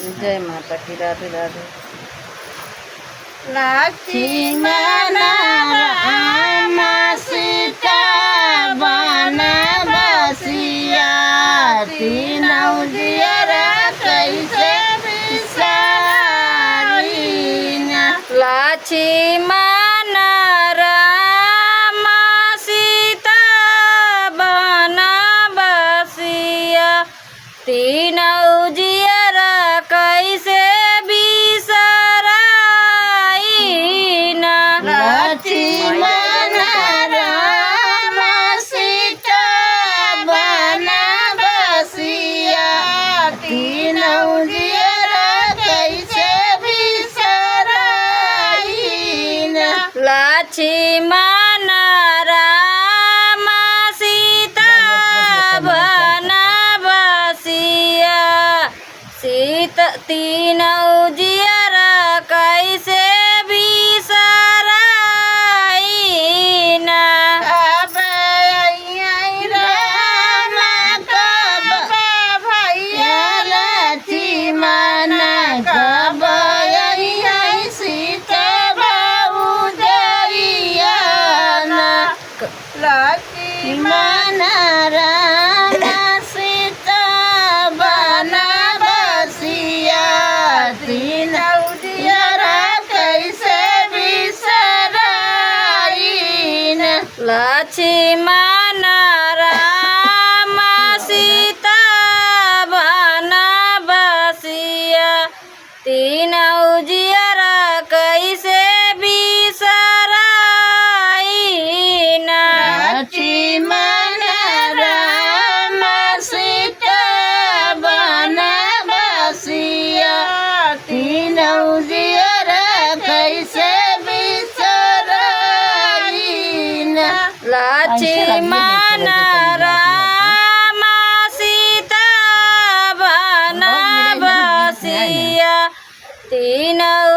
जय माता की। राधे राधे। लक्ष्मण राम सीता बनबसिया तीनों दियरा कैसे बिसरीना। लक्ष्मण राम सीता बनबसिया तीनों जियरा कैसे बिसराइना। लक्ष्मण राम सीता बनबसिया तीनों दियरा कैसे बिसराइना। लक्ष्मण राम सीता बनबसिया तीनों जियरा कैसे बिसराइना। कब आई राम कब भैया लक्ष्मण कब आई सीता भौजैया। लक्ष्मण राम सीता बनबसिया तीनों दियरा कैसे बिसराइना। लक्ष्मण राम सीता बनबसिया तीनों जियरा कैसे बिसराइना। लक्ष्मण राम सीता बनबसिया तीनों दियरा कैसे बिसराइना। लक्ष्मण राम सीता बनबसिया तीनों